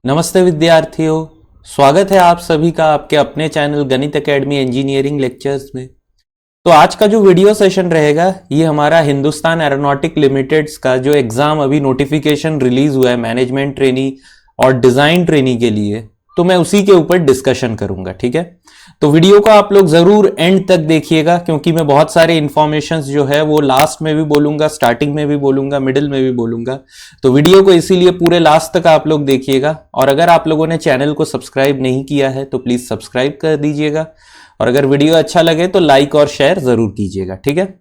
नमस्ते विद्यार्थियों, स्वागत है आप सभी का आपके अपने चैनल गणित एकेडमी इंजीनियरिंग लेक्चर्स में। तो आज का जो वीडियो सेशन रहेगा ये हमारा हिंदुस्तान एरोनॉटिक लिमिटेड्स का जो एग्जाम अभी नोटिफिकेशन रिलीज हुआ है मैनेजमेंट ट्रेनी और डिजाइन ट्रेनी के लिए, तो मैं उसी के ऊपर डिस्कशन करूंगा। ठीक है, तो वीडियो को आप लोग जरूर एंड तक देखिएगा क्योंकि मैं बहुत सारे इंफॉर्मेशंस जो है वो लास्ट में भी बोलूंगा, स्टार्टिंग में भी बोलूंगा, मिडिल में भी बोलूंगा। तो वीडियो को इसीलिए पूरे लास्ट तक आप लोग देखिएगा। और अगर आप लोगों ने चैनल को सब्सक्राइब नहीं किया है तो प्लीज सब्सक्राइब कर दीजिएगा, और अगर वीडियो अच्छा लगे तो लाइक और शेयर जरूर कीजिएगा। ठीक है,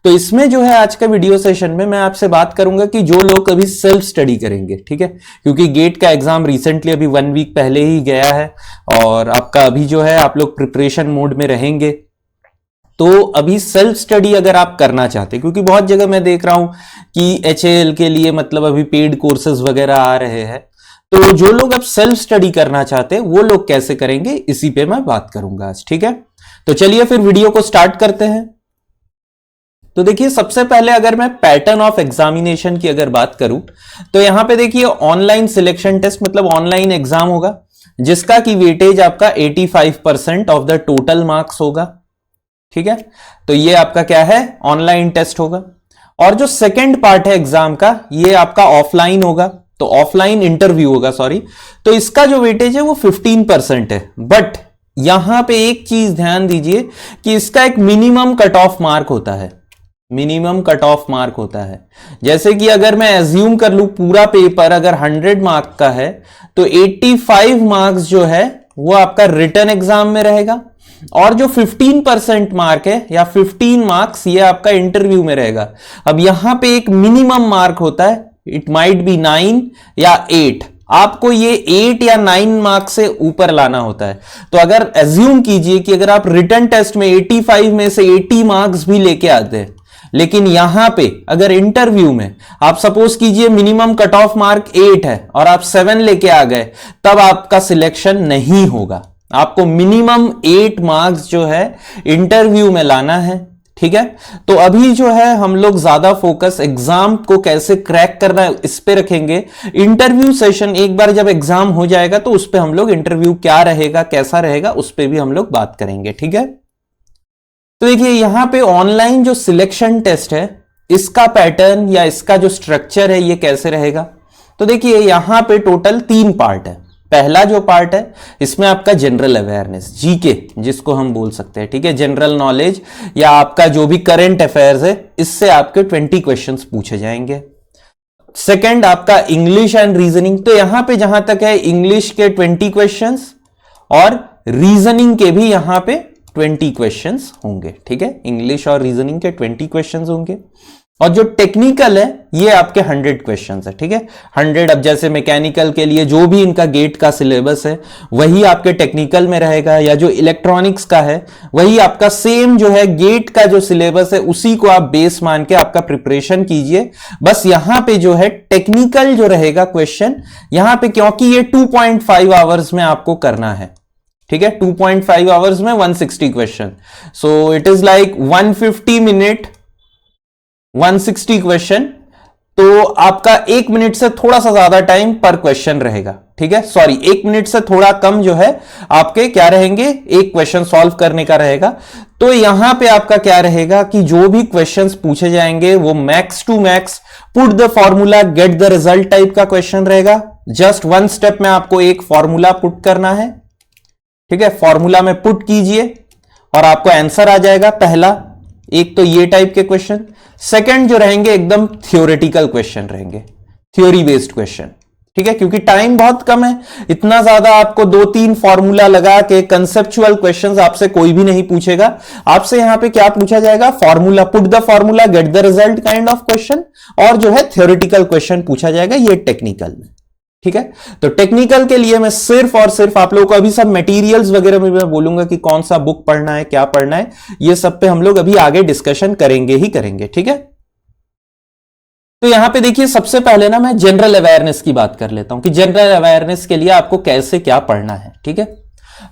तो इसमें जो है आज का वीडियो सेशन में मैं आपसे बात करूंगा कि जो लोग अभी सेल्फ स्टडी करेंगे, ठीक है, क्योंकि गेट का एग्जाम रिसेंटली अभी 1 वीक पहले ही गया है और आपका अभी जो है आप लोग प्रिपरेशन मोड में रहेंगे। तो अभी सेल्फ स्टडी अगर आप करना चाहते हैं, क्योंकि बहुत जगह मैं देख रहा हूं कि HAL के लिए मतलब अभी पेड कोर्सेज वगैरह आ रहे हैं, तो जो लोग अब सेल्फ स्टडी करना चाहते हैं वो लोग कैसे करेंगे इसी पे मैं बात करूंगा आज। ठीक है, तो चलिए फिर वीडियो को स्टार्ट करते हैं। तो देखिए, सबसे पहले अगर मैं पैटर्न ऑफ एग्जामिनेशन की अगर बात करूं तो यहां पे देखिए ऑनलाइन सिलेक्शन टेस्ट मतलब ऑनलाइन एग्जाम होगा जिसका की वेटेज आपका 85% ऑफ द टोटल मार्क्स होगा। ठीक है, तो ये आपका क्या है, ऑनलाइन टेस्ट होगा। और जो सेकंड पार्ट है एग्जाम का ये आपका ऑफलाइन होगा, तो ऑफलाइन इंटरव्यू होगा, सॉरी। तो इसका जो वेटेज है वो 15% है। बट यहां पे एक चीज ध्यान दीजिए कि इसका एक मिनिमम कट ऑफ मार्क होता है, मिनिमम कट ऑफ मार्क होता है। जैसे कि अगर मैं एज्यूम कर लूं पूरा पेपर अगर 100 मार्क का है तो 85 मार्क्स जो है वो आपका रिटन एग्जाम में रहेगा, और जो 15% मार्क है या 15 मार्क्स ये आपका इंटरव्यू में रहेगा। अब यहां पे एक मिनिमम मार्क होता है, इट माइट बी 9 या 8, आपको ये 8 या 9 मार्क्स से ऊपर लाना होता है। तो अगर एज्यूम कीजिए कि अगर आप रिटन टेस्ट में 85 में से 80 मार्क्स भी लेके आते हैं, लेकिन यहां पे अगर इंटरव्यू में आप सपोज कीजिए मिनिमम कट ऑफ मार्क 8 है और आप 7 लेके आ गए, तब आपका सिलेक्शन नहीं होगा। आपको मिनिमम 8 मार्क्स जो है इंटरव्यू में लाना है। ठीक है, तो अभी जो है हम लोग ज्यादा फोकस एग्जाम को कैसे क्रैक करना है इस पे रखेंगे। इंटरव्यू सेशन एक बार जब एग्जाम हो जाएगा तो उस पे हम लोग इंटरव्यू क्या रहेगा, कैसा रहेगा, उस पे भी हम लोग बात करेंगे। ठीक है, तो देखिए यहां पे ऑनलाइन जो सिलेक्शन टेस्ट है इसका पैटर्न या इसका जो स्ट्रक्चर है ये कैसे रहेगा। तो देखिए यहां पे टोटल 3 पार्ट है। पहला जो पार्ट है इसमें आपका जनरल अवेयरनेस, जीके जिसको हम बोल सकते हैं, ठीक है, जनरल नॉलेज या आपका जो भी करंट अफेयर्स है इससे आपके 20 क्वेश्चंस पूछे जाएंगे। सेकंड आपका इंग्लिश एंड रीजनिंग, तो यहां पे जहां तक है इंग्लिश के 20 क्वेश्चंस और रीजनिंग के भी यहां पे 20 क्वेश्चंस होंगे। ठीक है, इंग्लिश और रीजनिंग के 20 क्वेश्चंस होंगे, और जो टेक्निकल है ये आपके 100 क्वेश्चंस है। ठीक है, 100, अब जैसे मैकेनिकल के लिए जो भी इनका गेट का सिलेबस है वही आपके टेक्निकल में रहेगा, या जो इलेक्ट्रॉनिक्स का है वही आपका सेम जो है गेट का जो सिलेबस है उसी को आप बेस मान के आपका प्रिपरेशन कीजिए। बस यहां पे जो है टेक्निकल जो रहेगा क्वेश्चन यहां पे, क्योंकि ये 2.5 आवर्स में आपको करना है। ठीक है, 2.5 आवर्स में 160 question, so it is like 150 minute 160 question. तो आपका 1 मिनट से थोड़ा सा ज्यादा टाइम पर क्वेश्चन रहेगा। ठीक है, सॉरी 1 मिनट से थोड़ा कम जो है आपके क्या रहेंगे, एक क्वेश्चन सॉल्व करने का रहेगा। तो यहां पे आपका क्या रहेगा कि जो भी क्वेश्चंस पूछे जाएंगे वो max to max put the formula get the result type का क्वेश्चन रहेगा। जस्ट 1 स्टेप में आपको एक फॉर्मूला पुट करना है। ठीक है, फॉर्मूला में पुट कीजिए और आपको आंसर आ जाएगा। पहला एक तो ये टाइप के क्वेश्चन, सेकंड जो रहेंगे एकदम थियोरेटिकल क्वेश्चन रहेंगे, थ्योरी बेस्ड क्वेश्चन। ठीक है, क्योंकि टाइम बहुत कम है, इतना ज्यादा आपको 2-3 फॉर्मूला लगा के कंसेप्चुअल क्वेश्चंस आपसे कोई भी नहीं पूछेगा। आपसे यहां पे क्या पूछा जाएगा, formula, put the formula get the result kind of question, और जो है थ्योरेटिकल क्वेश्चन पूछा जाएगा ये टेक्निकल में। ठीक है, तो टेक्निकल के लिए मैं सिर्फ और सिर्फ आप लोगों को अभी सब मटेरियल्स वगैरह में मैं बोलूंगा कि कौन सा बुक पढ़ना है, क्या पढ़ना है, ये सब पे हम लोग अभी आगे डिस्कशन करेंगे ही करेंगे। ठीक है, तो यहां पे देखिए सबसे पहले ना मैं जनरल अवेयरनेस की बात कर लेता हूं कि जनरल अवेयरनेस के लिए आपको कैसे क्या पढ़ना है। ठीक है,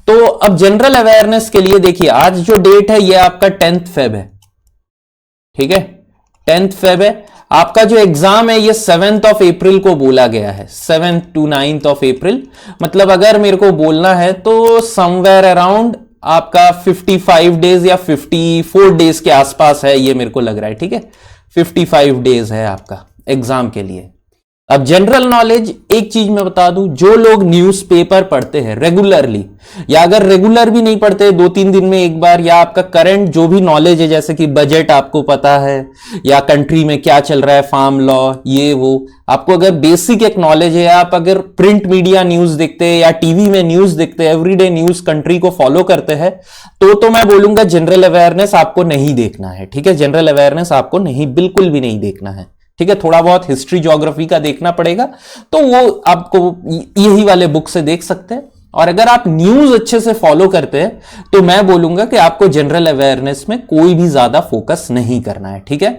तो अब जनरल अवेयरनेस के लिए देखिए आज जो डेट है ये आपका 10th फेब है। ठीक है, 10th फेब है। आपका जो एग्जाम है ये 7th ऑफ अप्रैल को बोला गया है, 7th to 9th of April. मतलब अगर मेरे को बोलना है तो समवेयर अराउंड आपका 55 डेज या 54 डेज के आसपास है, ये मेरे को लग रहा है। ठीक है, 55 डेज है आपका एग्जाम के लिए। अब जनरल नॉलेज एक चीज मैं बता दूं, जो लोग न्यूज़पेपर पढ़ते हैं रेगुलरली, या अगर रेगुलर भी नहीं पढ़ते 2-3 दिन में एक बार, या आपका करंट जो भी नॉलेज है जैसे कि बजट आपको पता है, या कंट्री में क्या चल रहा है, फार्म लॉ, ये वो, आपको अगर बेसिक एक नॉलेज है, आप अगर प्रिंट मीडिया न्यूज देखते हैं या टीवी में न्यूज देखते हैं, एवरीडे न्यूज कंट्री को फॉलो करते हैं, तो मैं बोलूंगा जनरल अवेयरनेस आपको नहीं देखना है। ठीक है, जनरल अवेयरनेस आपको नहीं, बिल्कुल भी नहीं देखना है। ठीक है, थोड़ा बहुत हिस्ट्री ज्योग्राफी का देखना पड़ेगा, तो वो आपको यही वाले बुक से देख सकते हैं। और अगर आप न्यूज अच्छे से फॉलो करते हैं तो मैं बोलूंगा कि आपको जनरल अवेयरनेस में कोई भी ज्यादा फोकस नहीं करना है। ठीक है,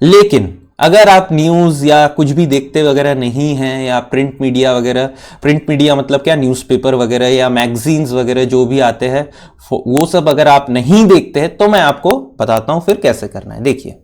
लेकिन अगर आप न्यूज या कुछ भी देखते वगैरह नहीं हैं, या प्रिंट मीडिया वगैरह, प्रिंट मीडिया मतलब क्या, न्यूज़पेपर वगैरह या मैगजीन्स वगैरह जो भी आते हैं, वो सब अगर आप नहीं देखते हैं तो मैं आपको बताता हूं फिर कैसे करना है। देखिए,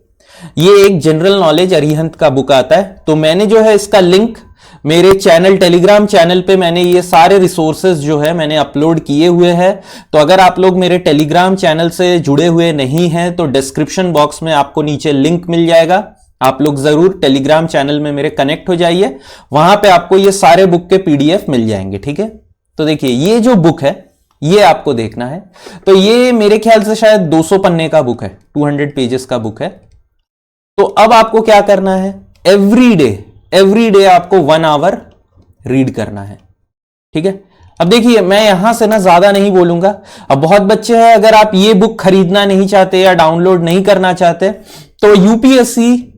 ये एक जनरल नॉलेज अरिहंत का बुक आता है, तो मैंने जो है इसका लिंक मेरे चैनल, टेलीग्राम चैनल पे मैंने ये सारे रिसोर्सेज जो है मैंने अपलोड किए हुए हैं। तो अगर आप लोग मेरे टेलीग्राम चैनल से जुड़े हुए नहीं हैं तो डिस्क्रिप्शन बॉक्स में आपको नीचे लिंक मिल जाएगा, आप लोग जरूर टेलीग्राम चैनल में मेरे कनेक्ट हो जाइए, वहां पे आपको ये सारे बुक के पीडीएफ मिल जाएंगे। ठीक है, तो देखिए ये जो बुक है ये आपको देखना है, तो ये मेरे ख्याल से शायद 200 पन्ने का बुक है, 200 पेजेस का बुक है। तो अब आपको क्या करना है, एवरी डे आपको 1 आवर रीड करना है। ठीक है, अब देखिए मैं यहां से ना ज्यादा नहीं बोलूंगा। अब बहुत बच्चे हैं, अगर आप ये बुक खरीदना नहीं चाहते या डाउनलोड नहीं करना चाहते तो यूपीएससी,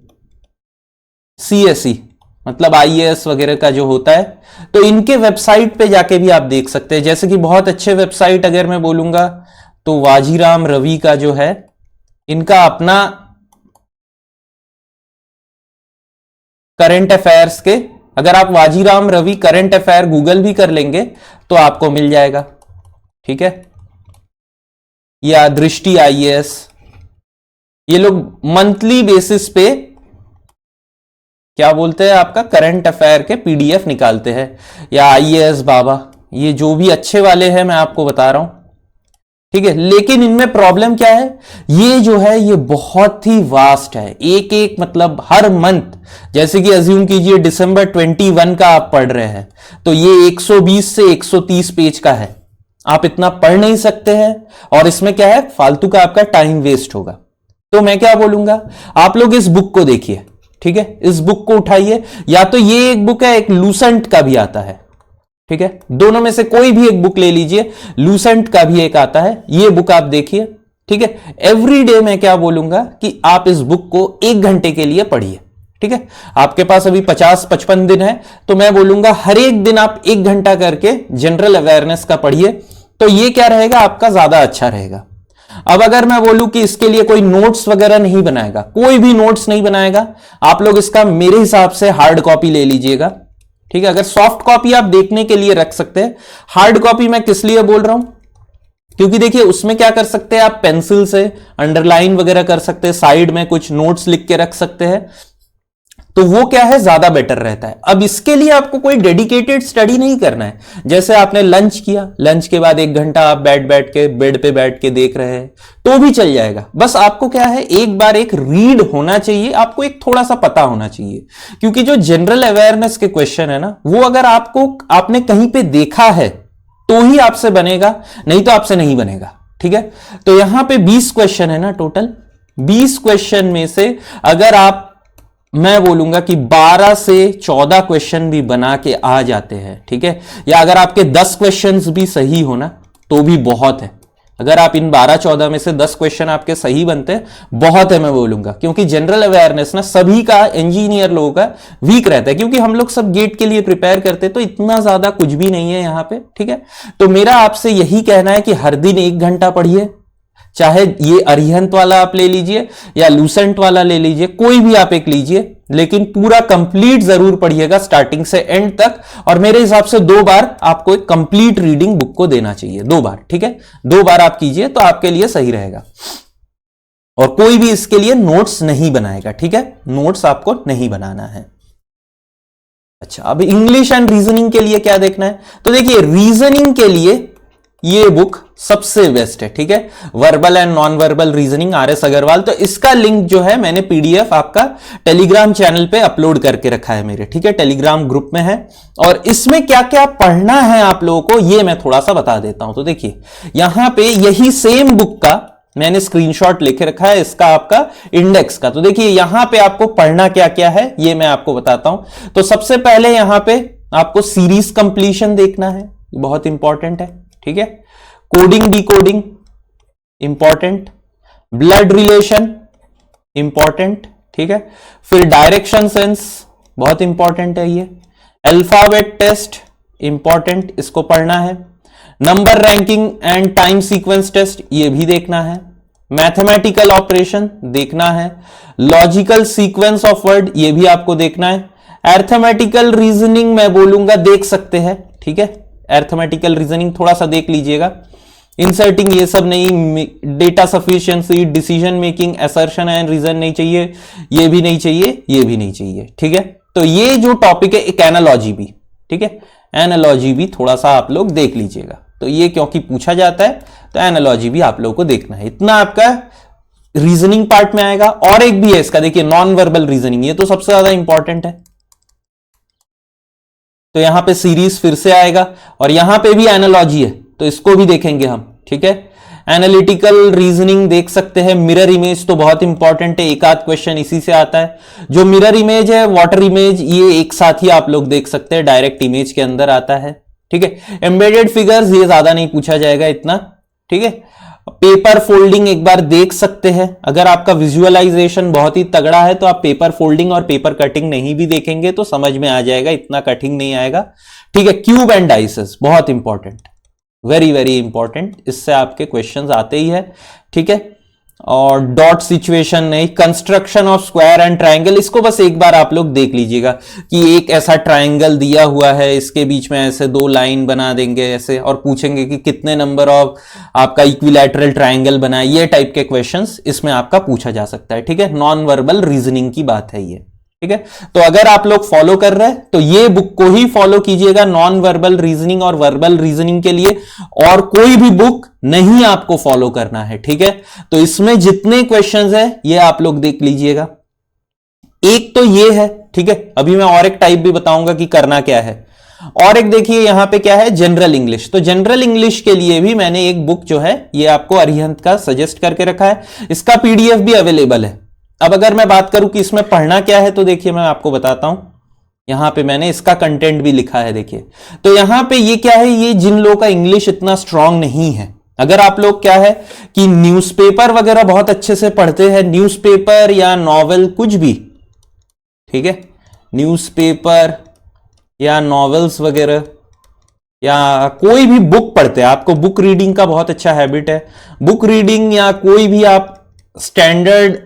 सीएसई मतलब आईएएस वगैरह का जो होता है, तो इनके वेबसाइट पे जाके भी आप देख सकते हैं। जैसे कि बहुत अच्छे वेबसाइट अगर मैं बोलूंगा तो वाजीराम रवि का जो है, इनका अपना करंट अफेयर्स के, अगर आप Vajiram Ravi current affair Google भी कर लेंगे तो आपको मिल जाएगा। ठीक है, या दृष्टि आईएएस, ये लोग मंथली बेसिस पे क्या बोलते हैं आपका करंट अफेयर के पीडीएफ निकालते हैं, या आईएएस बाबा, ये जो भी अच्छे वाले हैं मैं आपको बता रहा हूं। ठीक है, लेकिन इनमें प्रॉब्लम क्या है, ये जो है ये बहुत ही वास्ट है, एक एक मतलब हर मंथ, जैसे कि अज्यूम कीजिए दिसंबर 21 का आप पढ़ रहे हैं, तो ये 120 से 130 पेज का है, आप इतना पढ़ नहीं सकते हैं, और इसमें क्या है, फालतू का आपका टाइम वेस्ट होगा। तो मैं क्या बोलूंगा, आप लोग इस बुक को देखिए। ठीक है, इस बुक को उठाइए, या तो ये एक बुक है, एक लूसेंट का भी आता है। ठीक है, दोनों में से कोई भी एक बुक ले लीजिए, लूसेंट का भी एक आता है, ये बुक आप देखिए। ठीक है, एवरी डे मैं क्या बोलूंगा कि आप इस बुक को 1 घंटे के लिए पढ़िए। ठीक है, आपके पास अभी 50-55 दिन है, तो मैं बोलूंगा हर एक दिन आप 1 घंटा करके जनरल अवेयरनेस का पढ़िए, तो ये क्या रहेगा आपका, ज्यादा अच्छा रहेगा। अब अगर मैं बोलूं कि इसके लिए कोई नोट्स वगैरह नहीं बनाएगा, कोई भी नोट्स नहीं बनाएगा, आप लोग इसका मेरे हिसाब से हार्ड कॉपी ले लीजिएगा। ठीक है, अगर सॉफ्ट कॉपी आप देखने के लिए रख सकते हैं, हार्ड कॉपी मैं किस लिए बोल रहा हूं, क्योंकि देखिए उसमें क्या कर सकते हैं आप, पेंसिल से अंडरलाइन वगैरह कर सकते हैं, साइड में कुछ नोट्स लिख के रख सकते हैं, तो वो क्या है, ज्यादा बेटर रहता है। अब इसके लिए आपको कोई डेडिकेटेड स्टडी नहीं करना है, जैसे आपने लंच किया, लंच के बाद 1 घंटा आप बैठ के बेड पे बैठ के देख रहे हैं तो भी चल जाएगा। बस आपको क्या है, एक बार एक रीड होना चाहिए, आपको एक थोड़ा सा पता होना चाहिए, क्योंकि जो जनरल अवेयरनेस के क्वेश्चन है ना, वो अगर आपने कहीं पे देखा है तो ही आपसे बनेगा, नहीं तो आपसे नहीं बनेगा। ठीक है, तो यहां पे 20 क्वेश्चन है ना टोटल, 20 क्वेश्चन में से अगर आप, मैं बोलूंगा कि 12 से 14 क्वेश्चन भी बना के आ जाते हैं, ठीक है, या अगर आपके 10 क्वेश्चंस भी सही हो ना तो भी बहुत है। अगर आप इन 12-14 में से 10 क्वेश्चन आपके सही बनते हैं, बहुत है मैं बोलूंगा, क्योंकि जनरल अवेयरनेस ना सभी का, इंजीनियर लोगों का वीक रहता है, क्योंकि हम लोग सब गेट के लिए प्रिपेयर करते हैं, तो इतना ज्यादा कुछ भी नहीं है यहां पे। ठीक है, तो मेरा आपसे यही कहना है कि हर दिन 1 घंटा पढ़िए, चाहे ये अरिहंत वाला आप ले लीजिए या लूसेंट वाला ले लीजिए, कोई भी आप एक लीजिए, लेकिन पूरा कंप्लीट जरूर पढ़िएगा स्टार्टिंग से एंड तक। और मेरे हिसाब से 2 बार आपको एक कंप्लीट रीडिंग बुक को देना चाहिए, 2 बार। ठीक है, 2 बार आप कीजिए तो आपके लिए सही रहेगा। और कोई भी इसके लिए नोट्स नहीं बनाएगा, ठीक है, नोट्स आपको नहीं बनाना है। अच्छा, अब इंग्लिश एंड रीजनिंग के लिए क्या देखना है, तो देखिए रीजनिंग के लिए ये बुक सबसे बेस्ट है, ठीक है, verbal and non verbal reasoning RS Agarwal. तो इसका लिंक जो है मैंने PDF आपका टेलीग्राम चैनल पे अपलोड करके रखा है मेरे, ठीक है, टेलीग्राम ग्रुप में है। और इसमें क्या क्या पढ़ना है आप लोगों को ये मैं थोड़ा सा बता देता हूं। तो देखिए यहां पे यही सेम बुक का मैंने स्क्रीनशॉट लेके रखा है, इसका आपका इंडेक्स का। तो देखिए यहां पे आपको पढ़ना क्या क्या है ये मैं आपको बताता हूं। तो सबसे पहले यहां पे आपको सीरीज कंप्लीशन देखना है, बहुत इंपॉर्टेंट है, ठीक है, coding decoding important, blood relation important, ठीक है, फिर डायरेक्शन सेंस बहुत इंपॉर्टेंट है, ये अल्फाबेट टेस्ट इंपॉर्टेंट, इसको पढ़ना है, number ranking and time sequence test ये भी देखना है, मैथमेटिकल ऑपरेशन देखना है, लॉजिकल सीक्वेंस ऑफ वर्ड ये भी आपको देखना है, अरिथमेटिकल रीजनिंग मैं बोलूंगा देख सकते हैं, ठीक है, अरिथमेटिकल रीजनिंग थोड़ा सा देख लीजिएगा, इंसर्टिंग ये सब नहीं, data sufficiency, decision making, assertion and reason नहीं चाहिए, ये भी नहीं चाहिए, ये भी नहीं चाहिए, ठीक है। तो ये जो टॉपिक है, एक एनालॉजी भी, ठीक है, एनालॉजी भी थोड़ा सा आप लोग देख लीजिएगा। तो ये क्योंकि पूछा जाता है तो एनालॉजी भी आप लोगों को देखना है। इतना आपका रीजनिंग पार्ट में आएगा। और एक भी है इसका, देखिए नॉन वर्बल रीजनिंग, ये तो सबसे ज्यादा इंपॉर्टेंट है। तो यहां पे सीरीज फिर से आएगा और यहां पे भी एनालॉजी है, तो इसको भी देखेंगे हम, ठीक है। एनालिटिकल रीजनिंग देख सकते हैं, मिरर इमेज तो बहुत इंपॉर्टेंट है, एक आध क्वेश्चन इसी से आता है। जो मिरर इमेज है, वाटर इमेज, ये एक साथ ही आप लोग देख सकते हैं, डायरेक्ट इमेज के अंदर आता है, ठीक है। एम्बेडेड फिगर्स ये ज्यादा नहीं पूछा जाएगा इतना, ठीक है। पेपर फोल्डिंग एक बार देख सकते हैं, अगर आपका विजुअलाइजेशन बहुत ही तगड़ा है तो आप पेपर फोल्डिंग और पेपर कटिंग नहीं भी देखेंगे तो समझ में आ जाएगा, इतना कठिन नहीं आएगा, ठीक है। क्यूब एंड डाइसेस बहुत इंपॉर्टेंट, वेरी वेरी इंपॉर्टेंट, इससे आपके क्वेश्चंस आते ही है, ठीक है। और डॉट सिचुएशन नहीं, construction of square and triangle, इसको बस एक बार आप लोग देख लीजिएगा कि एक ऐसा ट्रायंगल दिया हुआ है, इसके बीच में ऐसे दो लाइन बना देंगे ऐसे और पूछेंगे कि कितने नंबर ऑफ आपका इक्विलैटरल ट्रायंगल बना है, ये टाइप के क्वेश्चंस इसमें आपका पूछा जा सकता है, ठीक है। नॉन वर्बल रीजनिंग की बात है ये, ठीक है। तो अगर आप लोग फॉलो कर रहे हैं तो ये बुक को ही फॉलो कीजिएगा नॉन वर्बल रीजनिंग और वर्बल रीजनिंग के लिए, और कोई भी बुक नहीं आपको फॉलो करना है, ठीक है। तो इसमें जितने क्वेश्चंस है ये आप लोग देख लीजिएगा। एक तो ये है, ठीक है, अभी मैं और एक टाइप भी बताऊंगा कि करना क्या है। और एक देखिए यहां पे क्या है, जनरल इंग्लिश। तो जनरल इंग्लिश के लिए भी मैंने एक बुक जो है ये आपको अरिहंत का सजेस्ट करके रखा है, इसका PDF भी अवेलेबल है। अब अगर मैं बात करूं कि इसमें पढ़ना क्या है तो देखिए मैं आपको बताता हूं, यहां पे मैंने इसका कंटेंट भी लिखा है, देखिए। तो यहां पे ये क्या है, ये जिन लोगों का इंग्लिश इतना स्ट्रांग नहीं है, अगर आप लोग क्या है कि न्यूज़पेपर वगैरह बहुत अच्छे से पढ़ते हैं, न्यूज़पेपर या नॉवेल कुछ भी, ठीक है, न्यूज़पेपर या नॉवेल्स वगैरह या कोई भी बुक पढ़ते हैं, आपको बुक रीडिंग का बहुत अच्छा हैबिट है, बुक रीडिंग या कोई भी आप स्टैंडर्ड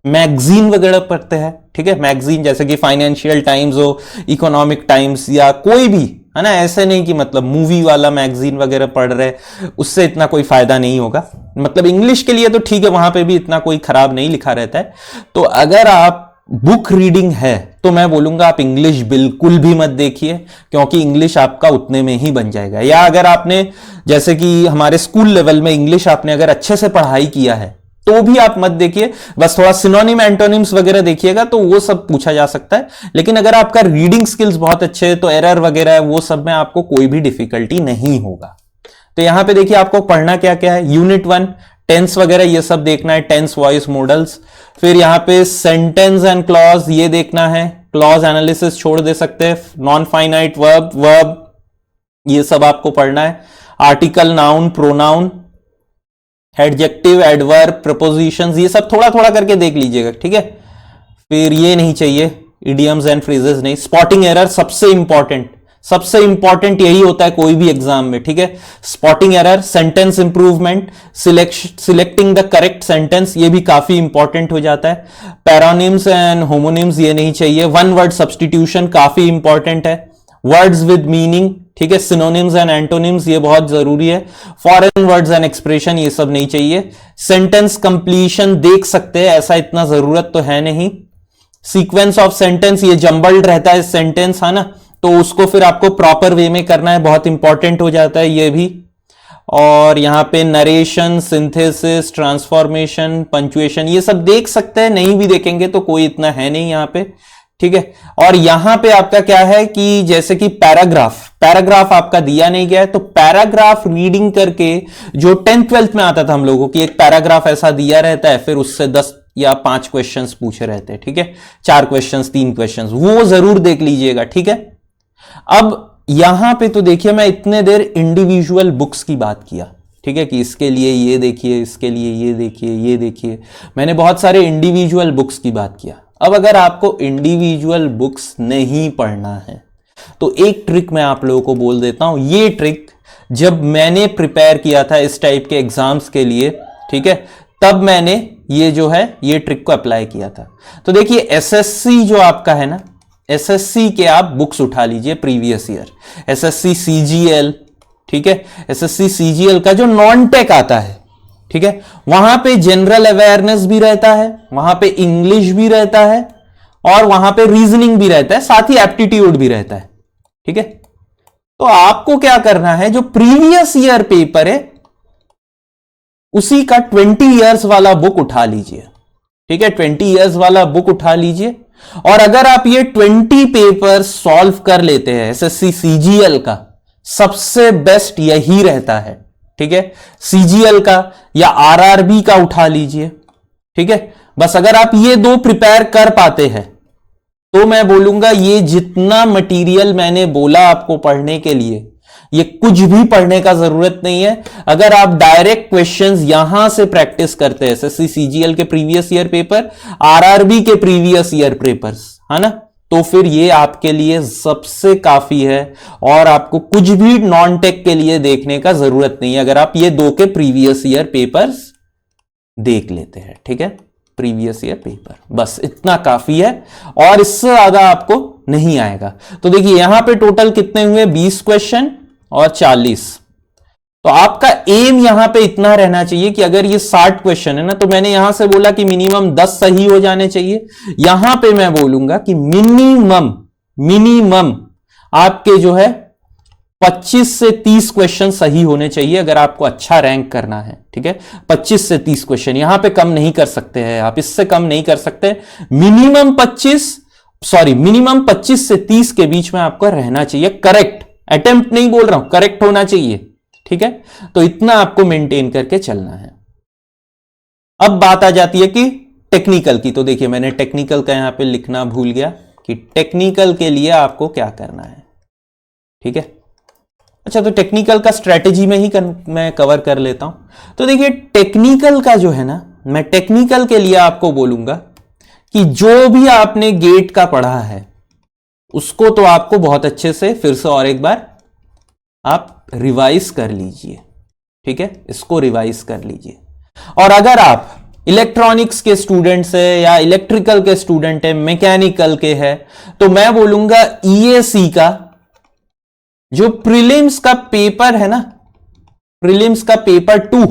मैगजीन वगैरह पढ़ते हैं, ठीक है, मैगजीन जैसे कि फाइनेंशियल टाइम्स हो, इकोनॉमिक टाइम्स या कोई भी, है ना, ऐसे नहीं कि मतलब मूवी वाला मैगजीन वगैरह पढ़ रहे, उससे इतना कोई फायदा नहीं होगा। मतलब इंग्लिश के लिए तो ठीक है, वहां पे भी इतना कोई खराब नहीं लिखा रहता है। तो अगर आप बुक रीडिंग है तो मैं बोलूंगा आप इंग्लिश बिल्कुल भी मत देखिए, क्योंकि इंग्लिश आपका उतने में ही बन जाएगा। या अगर आपने जैसे कि हमारे स्कूल लेवल में इंग्लिश आपने अगर अच्छे से पढ़ाई किया है तो भी आप मत देखिए, बस थोड़ा सिनोनिम एंटोनिम्स वगैरह देखिएगा तो वो सब पूछा जा सकता है। लेकिन अगर आपका रीडिंग स्किल्स बहुत अच्छे है तो एरर वगैरह है वो सब में आपको कोई भी डिफिकल्टी नहीं होगा। तो यहां पे देखिए आपको पढ़ना क्या क्या है, यूनिट 1 टेंस वगैरह ये सब देखना है, टेंस वॉइस मॉडल्स। फिर यहां पे सेंटेंस एंड क्लॉज ये देखना है, क्लॉज एनालिसिस छोड़ दे सकते हैं, नॉन फाइनाइट वर्ब ये सब आपको पढ़ना है, article, noun, pronoun, adjective, adverb, propositions ये सब थोड़ा थोड़ा करके देख लीजिएगा, ठीक है। फिर ये नहीं चाहिए, इडियम्स एंड फ्रेजेस नहीं, स्पॉटिंग एरर सबसे इंपॉर्टेंट यही होता है कोई भी एग्जाम में, ठीक है। Spotting error, sentence improvement, selecting the correct sentence ये भी काफी इंपॉर्टेंट हो जाता है, पैरानिम्स एंड होमोनिम्स ये नहीं चाहिए, वन वर्ड सब्सटीट्यूशन काफी इंपॉर्टेंट है, वर्ड्स विद मीनिंग, ठीक है, सिनोनिम्स एंड एंटोनिम्स ये बहुत जरूरी है, फॉरेन वर्ड्स एंड एक्सप्रेशन ये सब नहीं चाहिए, सेंटेंस कंप्लीशन देख सकते हैं, ऐसा इतना जरूरत तो है नहीं, सीक्वेंस ऑफ सेंटेंस ये जंबल्ड रहता है सेंटेंस, है ना, तो उसको फिर आपको प्रॉपर वे में करना है, बहुत इंपॉर्टेंट हो जाता है ये भी। और यहां पे नरेशन, सिंथेसिस, ट्रांसफॉर्मेशन, पंक्चुएशन ये सब देख सकते हैं, नहीं भी देखेंगे तो कोई इतना है नहीं यहां पे, ठीक है। और यहां पे आपका क्या है कि जैसे कि पैराग्राफ आपका दिया नहीं गया है, तो पैराग्राफ रीडिंग करके जो 10th 12th में आता था हम लोगों की, एक पैराग्राफ ऐसा दिया रहता है, फिर उससे 10 या 5 क्वेश्चंस पूछे रहते हैं, ठीक है, 4 क्वेश्चंस 3 क्वेश्चंस, वो जरूर देख लीजिएगा, ठीक है। अब यहां पे तो देखिए मैं इतने देर इंडिविजुअल बुक्स की बात किया, ठीक है, कि इसके लिए ये देखिए, इसके लिए ये देखिए, ये देखिए, मैंने बहुत सारे इंडिविजुअल बुक्स की बात किया। अब अगर आपको इंडिविजुअल बुक्स नहीं पढ़ना है तो एक ट्रिक मैं आप लोगों को बोल देता हूं। ये ट्रिक जब मैंने प्रिपेयर किया था इस टाइप के एग्जाम्स के लिए, ठीक है, तब मैंने ये जो है ये ट्रिक को अप्लाई किया था। तो देखिए एसएससी जो आपका है ना, एसएससी के आप बुक्स उठा लीजिए प्रीवियस ईयर, एसएससी सीजीएल, ठीक है, एसएससी सीजीएल का जो नॉन टेक आता है, ठीक है, वहां पे जनरल अवेयरनेस भी रहता है, वहां पे इंग्लिश भी रहता है और वहां पे रीजनिंग भी रहता है, साथ ही एप्टीट्यूड भी रहता है, ठीक है। तो आपको क्या करना है, जो प्रीवियस ईयर पेपर है उसी का 20 इयर्स वाला बुक उठा लीजिए, ठीक है, 20 इयर्स वाला बुक उठा लीजिए। और अगर आप ये 20 पेपर सॉल्व कर लेते हैं एसएससी सीजीएल का, सबसे बेस्ट यही रहता है, ठीक है, सीजीएल का या आरआरबी का उठा लीजिए, ठीक है। बस अगर आप ये 2 प्रिपेयर कर पाते हैं तो मैं बोलूंगा ये जितना मटेरियल मैंने बोला आपको पढ़ने के लिए, ये कुछ भी पढ़ने का जरूरत नहीं है। अगर आप डायरेक्ट क्वेश्चंस यहां से प्रैक्टिस करते हैं, एसएससी सीजीएल के प्रीवियस ईयर पेपर, आरआरबी के प्रीवियस ईयर पेपर्स, है ना, तो फिर ये आपके लिए सबसे काफी है और आपको कुछ भी नॉन टेक के लिए देखने का जरूरत नहीं है अगर आप ये 2 के प्रीवियस ईयर पेपर्स देख लेते हैं, ठीक है, प्रीवियस ईयर पेपर, बस इतना काफी है और इससे ज्यादा आपको नहीं आएगा। तो देखिए यहां पे टोटल कितने हुए, 20 क्वेश्चन और 40। तो आपका एम यहां पे इतना रहना चाहिए कि अगर ये 60 क्वेश्चन है ना, तो मैंने यहां से बोला कि मिनिमम 10 सही हो जाने चाहिए, यहां पे मैं बोलूंगा कि मिनिमम आपके जो है 25 से 30 क्वेश्चन सही होने चाहिए अगर आपको अच्छा रैंक करना है, ठीक है, 25 से 30 क्वेश्चन, यहां पे कम नहीं कर सकते हैं आप, इससे कम नहीं कर सकते, मिनिमम 25 से 30 के बीच में आपको रहना चाहिए, करेक्ट, अटेम्प्ट नहीं बोल रहा हूं, करेक्ट होना चाहिए, ठीक है। तो इतना आपको मेंटेन करके चलना है। अब बात आ जाती है कि टेक्निकल की, तो देखिए मैंने टेक्निकल का यहां पे लिखना भूल गया कि टेक्निकल के लिए आपको क्या करना है, ठीक है। अच्छा, तो टेक्निकल का स्ट्रेटेजी में ही मैं कवर कर लेता हूं। तो देखिए टेक्निकल का जो है ना, मैं टेक्निकल के लिए आपको बोलूंगा कि जो भी आपने गेट का पढ़ा है उसको तो आपको बहुत अच्छे से फिर से और एक बार आप रिवाइज कर लीजिए, ठीक है, इसको रिवाइज कर लीजिए। और अगर आप इलेक्ट्रॉनिक्स के स्टूडेंट्स है या इलेक्ट्रिकल के स्टूडेंट है, मैकेनिकल के है, तो मैं बोलूंगा ईएसी का जो प्रीलिम्स का पेपर है ना, प्रीलिम्स का पेपर 2,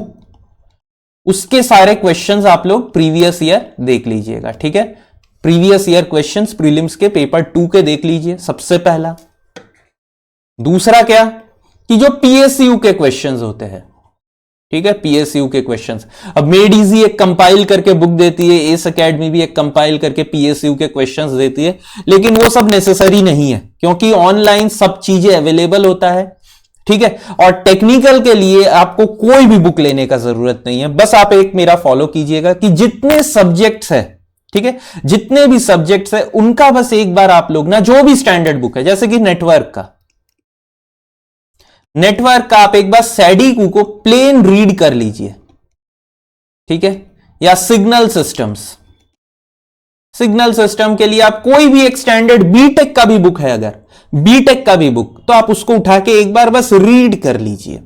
उसके सारे क्वेश्चंस आप लोग प्रीवियस ईयर देख लीजिएगा, ठीक है, प्रीवियस ईयर क्वेश्चंस प्रीलिम्स के पेपर 2 के देख लीजिए सबसे पहला। दूसरा क्या कि जो पीएसयू के क्वेश्चंस होते हैं, ठीक है, पीएसयू के क्वेश्चंस, अब मेड इजी एक कंपाइल करके बुक देती है, एस एकेडमी भी एक कंपाइल करके पीएसयू के क्वेश्चंस देती है, लेकिन वो सब नेसेसरी नहीं है क्योंकि ऑनलाइन सब चीजें अवेलेबल होता है, ठीक है। और टेक्निकल के लिए आपको कोई भी बुक लेने का जरूरत नहीं है, बस आप एक मेरा फॉलो कीजिएगा कि जितने सब्जेक्ट्स है, ठीक है, जितने भी सब्जेक्ट्स है उनका बस एक बार आप लोग ना, जो भी स्टैंडर्ड बुक है, जैसे कि नेटवर्क का आप एक बार सैडीकू को प्लेन रीड कर लीजिए, ठीक है, या सिग्नल सिस्टम के लिए आप कोई भी एक स्टैंडर्ड बीटेक का भी बुक है, अगर बीटेक का भी बुक, तो आप उसको उठा के एक बार बस रीड कर लीजिए।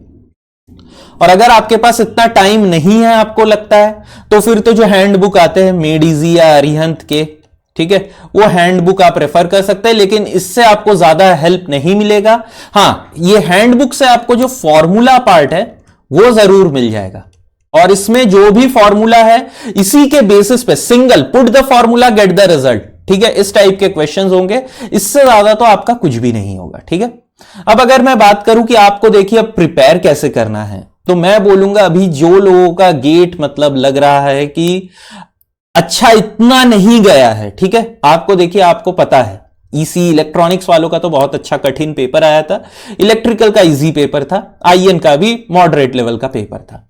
और अगर आपके पास इतना टाइम नहीं है आपको लगता है, तो फिर तो जो हैंड बुक आते हैं मेड इजी या अरिहंत के, ठीक है, वो हैंडबुक आप रेफर कर सकते हैं, लेकिन इससे आपको ज्यादा हेल्प नहीं मिलेगा। हां, ये हैंडबुक से आपको जो फॉर्मूला पार्ट है वो जरूर मिल जाएगा, और इसमें जो भी फॉर्मूला है इसी के बेसिस पे single put the formula get the result, ठीक है, इस टाइप के क्वेश्चंस होंगे। इससे ज्यादा तो आपका कुछ भी नहीं होगा, ठीक है। अब अगर मैं बात करूं कि आपको देखिए अब प्रिपेयर कैसे करना है, तो मैं बोलूंगा अभी जो लोगों का गेट मतलब लग रहा है कि अच्छा इतना नहीं गया है, ठीक है, आपको देखिए आपको पता है ईसी इलेक्ट्रॉनिक्स वालों का तो बहुत अच्छा कठिन पेपर आया था, इलेक्ट्रिकल का इजी पेपर था, आईएन का भी मॉडरेट लेवल का पेपर था।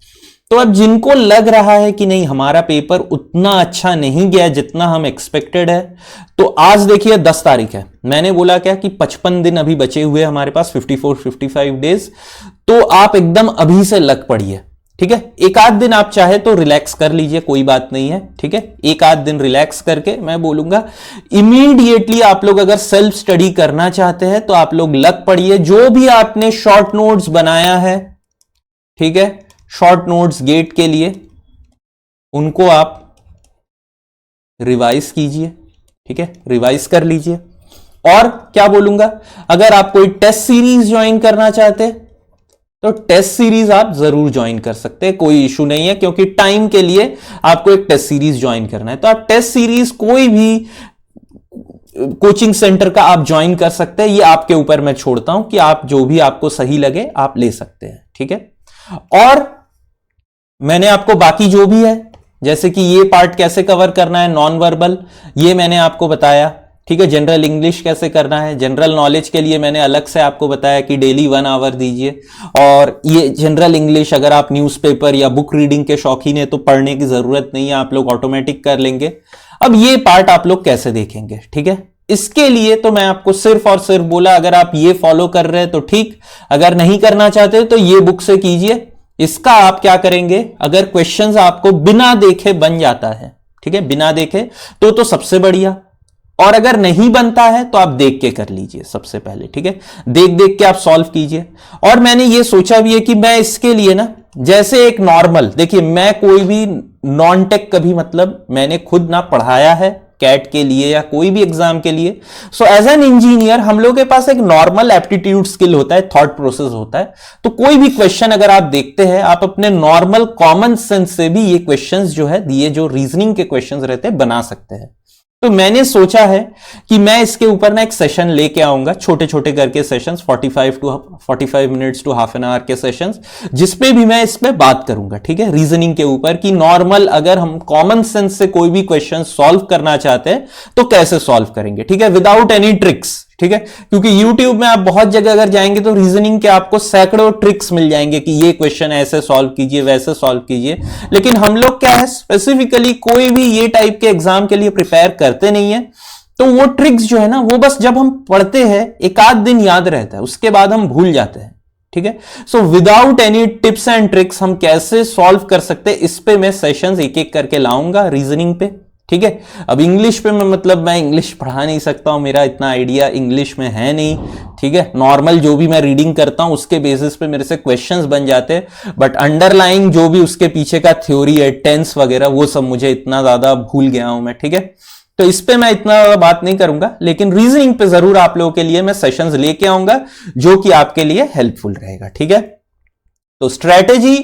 तो अब जिनको लग रहा है कि नहीं हमारा पेपर उतना अच्छा नहीं गया जितना हम एक्सपेक्टेड है, तो आज देखिए 10 तारीख है, मैंने बोला क्या कि 55 दिन अभी बचे हुए हमारे पास, 54-55 डेज, तो आप एकदम अभी से लग पड़िए, ठीक है। एक आध दिन आप चाहे तो रिलैक्स कर लीजिए, कोई बात नहीं है, ठीक है। एक आध दिन रिलैक्स करके मैं बोलूंगा इमीडिएटली आप लोग अगर सेल्फ स्टडी करना चाहते हैं तो आप लोग लग पड़िए। जो भी आपने शॉर्ट नोट्स बनाया है, ठीक है, शॉर्ट नोट्स गेट के लिए, उनको आप रिवाइज कीजिए, ठीक है, रिवाइज कर लीजिए। और क्या बोलूंगा, अगर आप कोई टेस्ट सीरीज ज्वाइन करना चाहते हैं तो टेस्ट सीरीज आप जरूर ज्वाइन कर सकते हैं, कोई इशू नहीं है, क्योंकि टाइम के लिए आपको एक टेस्ट सीरीज ज्वाइन करना है, तो आप टेस्ट सीरीज कोई भी कोचिंग सेंटर का आप ज्वाइन कर सकते हैं। ये आपके ऊपर मैं छोड़ता हूं कि आप जो भी आपको सही लगे आप ले सकते हैं, ठीक है। और मैंने आपको बाकी जो भी है, जैसे कि ये पार्ट कैसे कवर करना है, नॉन वर्बल, ये मैंने आपको बताया, ठीक है। जनरल इंग्लिश कैसे करना है, जनरल नॉलेज के लिए मैंने अलग से आपको बताया कि डेली 1 आवर दीजिए। और ये जनरल इंग्लिश अगर आप न्यूज़पेपर या बुक रीडिंग के शौकीन है तो पढ़ने की जरूरत नहीं है, आप लोग ऑटोमेटिक कर लेंगे। अब ये पार्ट आप लोग कैसे देखेंगे, ठीक है, इसके लिए तो मैं आपको सिर्फ और सिर्फ बोला अगर आप ये फॉलो कर रहे हैं तो ठीक, अगर नहीं करना चाहते तो ये बुक से कीजिए। इसका आप क्या करेंगे, अगर क्वेश्चंस आपको बिना देखे बन जाता है, ठीक है, बिना देखे तो सबसे बढ़िया, और अगर नहीं बनता है तो आप देख के कर लीजिए सबसे पहले, ठीक है, देख देख के आप सॉल्व कीजिए। और मैंने ये सोचा भी है कि मैं इसके लिए ना, जैसे एक नॉर्मल, देखिए मैं कोई भी नॉन टेक कभी मतलब मैंने खुद ना पढ़ाया है कैट के लिए या कोई भी एग्जाम के लिए। सो एज एन इंजीनियर हम लोग के पास एक नॉर्मल एप्टीट्यूड स्किल होता है, थॉट प्रोसेस होता है, तो कोई भी क्वेश्चन अगर आप देखते हैं आप अपने नॉर्मल कॉमन सेंस से भी ये क्वेश्चंस जो है, ये जो रीजनिंग के क्वेश्चंस रहते हैं बना सकते हैं। तो मैंने सोचा है कि मैं इसके ऊपर ना एक सेशन लेके आऊंगा, छोटे छोटे करके sessions, 45 minutes to half an hour के सेशंस, जिसपे भी मैं इसमें बात करूंगा, ठीक है, रीजनिंग के ऊपर कि नॉर्मल अगर हम कॉमन सेंस से कोई भी क्वेश्चन सॉल्व करना चाहते हैं तो कैसे सॉल्व करेंगे, ठीक है, विदाउट एनी ट्रिक्स, ठीक है। क्योंकि YouTube में आप बहुत जगह अगर जाएंगे तो रीजनिंग के आपको सैकड़ों ट्रिक्स मिल जाएंगे कि ये क्वेश्चन ऐसे सॉल्व कीजिए, वैसे सॉल्व कीजिए, लेकिन हम लोग क्या है स्पेसिफिकली कोई भी ये टाइप के एग्जाम के लिए प्रिपेयर करते नहीं है, तो वो ट्रिक्स जो है ना वो बस जब हम पढ़ते हैं एक आध दिन याद रहता है, उसके बाद हम भूल जाते हैं, ठीक है। So without any tips and tricks हम कैसे सॉल्व कर सकते हैं, इस पे मैं सेशंस एक एक करके लाऊंगा रीजनिंग पे, ठीक है। अब इंग्लिश पे मैं इंग्लिश पढ़ा नहीं सकता हूं, मेरा इतना आइडिया इंग्लिश में है नहीं, ठीक है। नॉर्मल जो भी मैं रीडिंग करता हूं उसके बेसिस पे मेरे से क्वेश्चंस बन जाते हैं, बट अंडरलाइंग जो भी उसके पीछे का थ्योरी है, टेंस वगैरह, वो सब मुझे इतना ज्यादा भूल गया हूं मैं, ठीक है। तो इस पे मैं इतना बात नहीं करूंगा, लेकिन रीजनिंग पे जरूर आप लोगों के लिए मैं सेशंस लेके आऊंगा जो कि आपके लिए हेल्पफुल रहेगा, ठीक है। तो स्ट्रेटेजी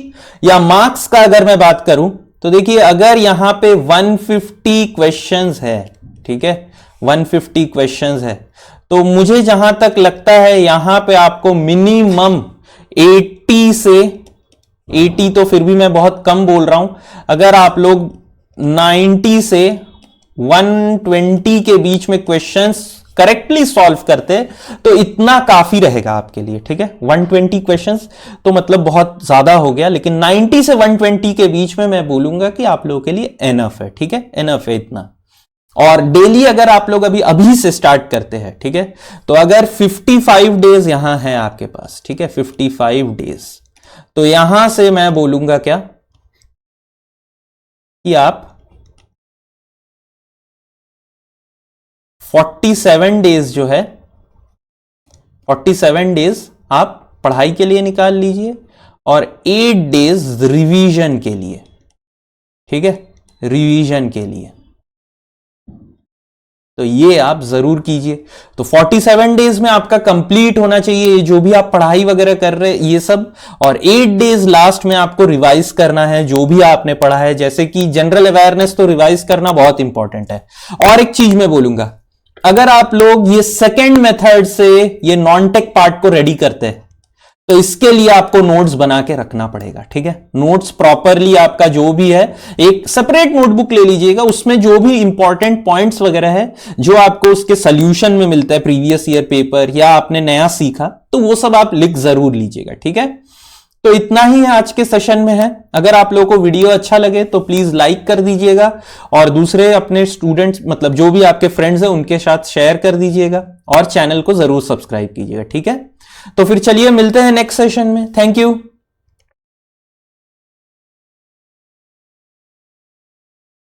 या मार्क्स का अगर मैं बात करूं तो देखिए अगर यहां पे 150 क्वेश्चंस है, ठीक है, 150 क्वेश्चंस है, तो मुझे जहां तक लगता है यहां पे आपको मिनिमम 80 से 80 तो फिर भी मैं बहुत कम बोल रहा हूं, अगर आप लोग 90 से 120 के बीच में क्वेश्चंस करेक्टली सॉल्व करते तो इतना काफी रहेगा आपके लिए, ठीक है। 120 क्वेश्चंस तो मतलब बहुत ज्यादा हो गया, लेकिन 90 से 120 के बीच में मैं बोलूंगा कि आप लोगों के लिए एनफ है, ठीक है, एनफ है इतना। और डेली अगर आप लोग अभी से स्टार्ट करते हैं, ठीक है, तो अगर 55 डेज यहां है आपके पास, ठीक है, 55 डेज, तो यहां से मैं बोलूंगा क्या कि आप 47 डेज जो है, 47 डेज आप पढ़ाई के लिए निकाल लीजिए और 8 डेज रिवीजन के लिए, ठीक है, रिवीजन के लिए। तो ये आप जरूर कीजिए। तो 47 डेज में आपका कंप्लीट होना चाहिए जो भी आप पढ़ाई वगैरह कर रहे हैं ये सब, और 8 डेज लास्ट में आपको रिवाइज करना है जो भी आपने पढ़ा है। जैसे कि जनरल अवेयरनेस तो रिवाइज करना बहुत इंपॉर्टेंट है। और एक चीज मैं बोलूंगा, अगर आप लोग ये सेकेंड मेथड से ये नॉन टेक पार्ट को रेडी करते हैं तो इसके लिए आपको नोट्स बना के रखना पड़ेगा, ठीक है। नोट्स प्रॉपरली आपका जो भी है एक सेपरेट नोटबुक ले लीजिएगा, उसमें जो भी इंपॉर्टेंट पॉइंट्स वगैरह है जो आपको उसके सोल्यूशन में मिलता है प्रीवियस ईयर पेपर या आपने नया सीखा, तो वो सब आप लिख जरूर लीजिएगा, ठीक है। तो इतना ही आज के सेशन में है। अगर आप लोगों को वीडियो अच्छा लगे तो प्लीज लाइक कर दीजिएगा और दूसरे अपने स्टूडेंट्स मतलब जो भी आपके फ्रेंड्स हैं उनके साथ शेयर कर दीजिएगा और चैनल को जरूर सब्सक्राइब कीजिएगा, ठीक है। तो फिर चलिए मिलते हैं नेक्स्ट सेशन में। Thank you.